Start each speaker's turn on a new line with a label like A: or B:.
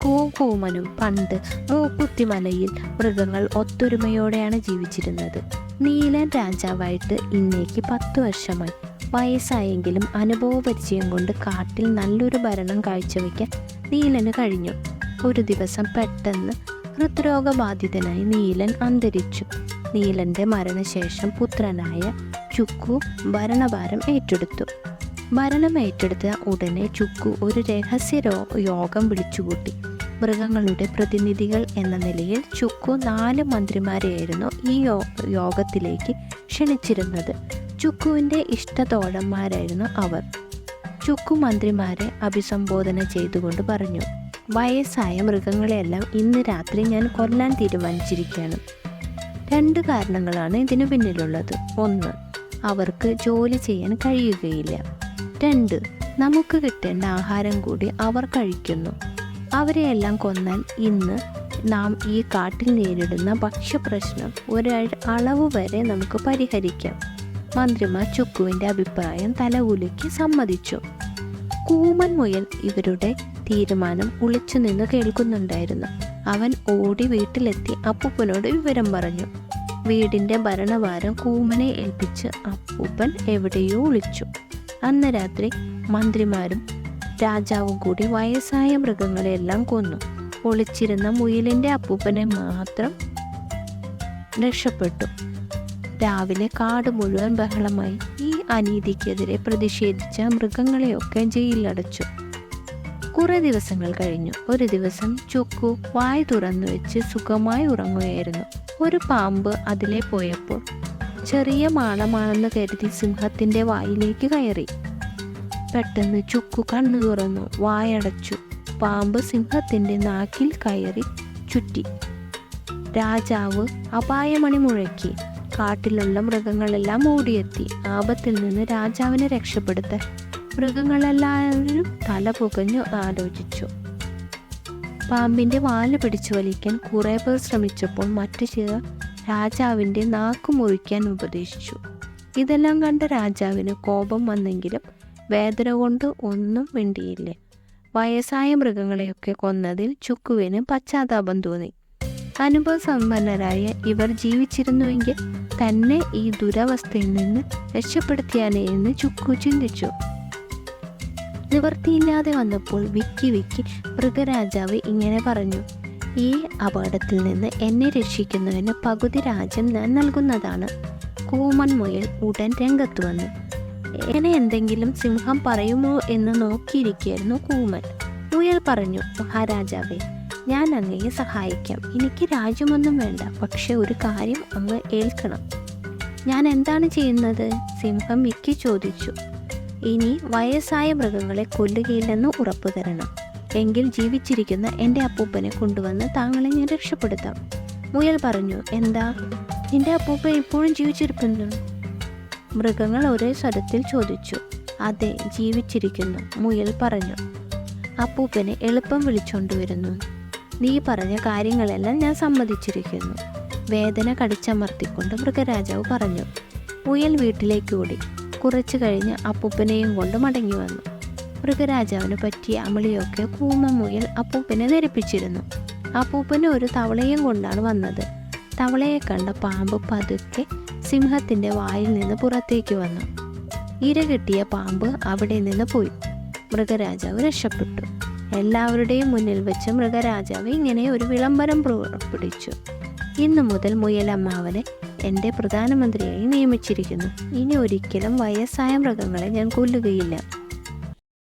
A: ചുക്കുവും കൂമനും പണ്ട് മൂക്കുത്തിമലയിൽ മൃഗങ്ങൾ ഒത്തൊരുമയോടെയാണ് ജീവിച്ചിരുന്നത്. നീലൻ രാജാവായിട്ട് ഇന്നേക്ക് 10 വർഷമായി. വയസ്സായെങ്കിലും അനുഭവപരിചയം കൊണ്ട് കാട്ടിൽ നല്ലൊരു ഭരണം കാഴ്ചവെക്കാൻ നീലന് കഴിഞ്ഞു. ഒരു ദിവസം പെട്ടെന്ന് ഹൃദ്രോഗബാധിതനായി നീലൻ അന്തരിച്ചു. നീലന്റെ മരണശേഷം പുത്രനായ ചുക്കു ഭരണഭാരം ഏറ്റെടുത്തു. ഭരണം ഏറ്റെടുത്ത ഉടനെ ചുക്കു ഒരു രഹസ്യ യോഗം വിളിച്ചുകൂട്ടി. മൃഗങ്ങളുടെ പ്രതിനിധികൾ എന്ന നിലയിൽ ചുക്കു 4 മന്ത്രിമാരെയായിരുന്നു ഈ യോഗത്തിലേക്ക് ക്ഷണിച്ചിരുന്നത്. ചുക്കുവിൻ്റെ ഇഷ്ടതോഴന്മാരായിരുന്നു അവർ. ചുക്കു മന്ത്രിമാരെ അഭിസംബോധന ചെയ്തുകൊണ്ട് പറഞ്ഞു: വയസ്സായ മൃഗങ്ങളെയെല്ലാം ഇന്ന് രാത്രി ഞാൻ കൊല്ലാൻ തീരുമാനിച്ചിരിക്കുകയാണ്. 2 കാരണങ്ങളാണ് ഇതിനു പിന്നിലുള്ളത്. 1, അവർക്ക് ജോലി ചെയ്യാൻ കഴിയുകയില്ല. 2, നമുക്ക് കിട്ടേണ്ട ആഹാരം കൂടി അവർ കഴിക്കുന്നു. അവരെയെല്ലാം കൊന്നാൽ ഇന്ന് നാം ഈ കാട്ടിൽ നേരിടുന്ന ഭക്ഷ്യപ്രശ്നം ഒരളവ് വരെ നമുക്ക് പരിഹരിക്കാം. മന്ത്രിമാർ ചുക്കുവിൻ്റെ അഭിപ്രായം തലകുലുക്കി സമ്മതിച്ചു. കൂമൻ മുയൽ ഇവരുടെ തീരുമാനം ഒളിച്ചു നിന്ന് കേൾക്കുന്നുണ്ടായിരുന്നു. അവൻ ഓടി വീട്ടിലെത്തി അപ്പൂപ്പനോട് വിവരം പറഞ്ഞു. വീടിൻ്റെ ഭരണഭാരം കൂമനെ ഏൽപ്പിച്ച് അപ്പൂപ്പൻ എവിടെയോ ഒളിച്ചു. അന്ന് രാത്രി മന്ത്രിമാരും രാജാവും കൂടി വയസ്സായ മൃഗങ്ങളെല്ലാം കൊന്നു. ഒളിച്ചിരുന്ന മുയലിൻ്റെ അപ്പൂപ്പനെ മാത്രം രക്ഷപ്പെട്ടു. രാവിലെ കാട് മുഴുവൻ ബഹളമായി. ഈ അനീതിക്കെതിരെ പ്രതിഷേധിച്ച മൃഗങ്ങളെയൊക്കെ ജയിലിലടച്ചു. കുറെ ദിവസങ്ങൾ കഴിഞ്ഞു. ഒരു ദിവസം ചുക്കു വായ് തുറന്നു വെച്ച് സുഖമായി ഉറങ്ങുകയായിരുന്നു. ഒരു പാമ്പ് അതിലെ പോയപ്പോൾ ചെറിയ മാളമാണെന്ന് കരുതി സിംഹത്തിൻ്റെ വായിലേക്ക് കയറി. പെട്ടെന്ന് ചുക്കു കണ്ണു തുറന്നു, വായടച്ചു. പാമ്പ് സിംഹത്തിൻ്റെ നാക്കിൽ കയറി ചുറ്റി. രാജാവ് അപായമണി മുഴക്കി. കാട്ടിലുള്ള മൃഗങ്ങളെല്ലാം ഓടിയെത്തി. ആപത്തിൽ നിന്ന് രാജാവിനെ രക്ഷപ്പെടുത്താൻ മൃഗങ്ങളെല്ലാവരും തല പുകഞ്ഞു ആലോചിച്ചു. പാമ്പിൻ്റെ വാല് പിടിച്ചു വലിക്കാൻ കുറേ പേർ ശ്രമിച്ചപ്പോൾ മറ്റു ചിലർ രാജാവിൻ്റെ നാക്ക് മുറിക്കാൻ ഉപദേശിച്ചു. ഇതെല്ലാം കണ്ട രാജാവിന് കോപം വന്നെങ്കിലും വേദന കൊണ്ട് ഒന്നും മിണ്ടിയില്ല. വയസ്സായ മൃഗങ്ങളെയൊക്കെ കൊന്നതിൽ ചുക്കുവിന് പശ്ചാത്താപം തോന്നി. അനുഭവസമ്പന്നരായ ഇവർ ജീവിച്ചിരുന്നുവെങ്കിൽ തന്നെ ഈ ദുരവസ്ഥയിൽ നിന്ന് രക്ഷപ്പെടുത്തിയാലേ എന്ന് ചുക്കു ചിന്തിച്ചു. നിവൃത്തിയില്ലാതെ വന്നപ്പോൾ വിക്കി മൃഗരാജാവ് ഇങ്ങനെ പറഞ്ഞു: ഈ അപകടത്തിൽ നിന്ന് എന്നെ രക്ഷിക്കുന്നതിന് പകുതി രാജ്യം ഞാൻ നൽകുന്നതാണ്. കൂമൻ മുയൽ ഉടൻ രംഗത്ത് വന്നു. എങ്ങനെ എന്തെങ്കിലും സിംഹം പറയുമോ എന്ന് നോക്കിയിരിക്കുകയായിരുന്നു കൂമൻ. മുയൽ പറഞ്ഞു: മഹാരാജാവേ, ഞാൻ അങ്ങയെ സഹായിക്കാം. എനിക്ക് രാജ്യമൊന്നും വേണ്ട. പക്ഷെ ഒരു കാര്യം അങ്ങ് ഏൽക്കണം. ഞാൻ എന്താണ് ചെയ്യുന്നത്? സിംഹം വിക്കി ചോദിച്ചു. ഇനി വയസ്സായ മൃഗങ്ങളെ കൊല്ലുകയില്ലെന്ന് ഉറപ്പു തരണം. എങ്കിൽ ജീവിച്ചിരിക്കുന്ന എൻ്റെ അപ്പൂപ്പനെ കൊണ്ടുവന്ന് താങ്കളെ ഞാൻ രക്ഷപ്പെടുത്താം. മുയൽ പറഞ്ഞു: എന്താ, നിന്റെ അപ്പൂപ്പൻ ഇപ്പോഴും ജീവിച്ചിരിക്കുന്നു? മൃഗങ്ങൾ ഒരേ സ്വരത്തിൽ ചോദിച്ചു. അതെ, ജീവിച്ചിരിക്കുന്നു, മുയൽ പറഞ്ഞു. അപ്പൂപ്പനെ എളുപ്പം വിളിച്ചോണ്ടുവരുന്നു. നീ പറഞ്ഞ കാര്യങ്ങളെല്ലാം ഞാൻ സമ്മതിച്ചിരിക്കുന്നു. വേദന കടിച്ചമർത്തിക്കൊണ്ട് മൃഗരാജാവ് പറഞ്ഞു. മുയൽ വീട്ടിലേക്ക് ഓടി. കുറച്ചു കഴിഞ്ഞ് അപ്പൂപ്പനെയും കൊണ്ട് മടങ്ങി വന്നു. മൃഗരാജാവിന് പറ്റിയ അമളിയൊക്കെ കൂമൻ മുയൽ അപ്പൂപ്പനെ ധരിപ്പിച്ചിരുന്നു. അപ്പൂപ്പന് ഒരു തവളയും കൊണ്ടാണ് വന്നത്. തവളയെ കണ്ട പാമ്പ് പതുക്കെ സിംഹത്തിൻ്റെ വായിൽ നിന്ന് പുറത്തേക്ക് വന്നു. ഇര കിട്ടിയ പാമ്പ് അവിടെ നിന്ന് പോയി. മൃഗരാജാവ് രക്ഷപ്പെട്ടു. എല്ലാവരുടെയും മുന്നിൽ വെച്ച് മൃഗരാജാവ് ഇങ്ങനെ ഒരു വിളംബരം പുറപ്പെടുവിച്ചു: ഇന്നു മുതൽ മുയലമ്മാവനെ എൻ്റെ പ്രധാനമന്ത്രിയായി നിയമിച്ചിരിക്കുന്നു. ഇനി ഒരിക്കലും വയസ്സായ മൃഗങ്ങളെ ഞാൻ കൊല്ലുകയില്ല.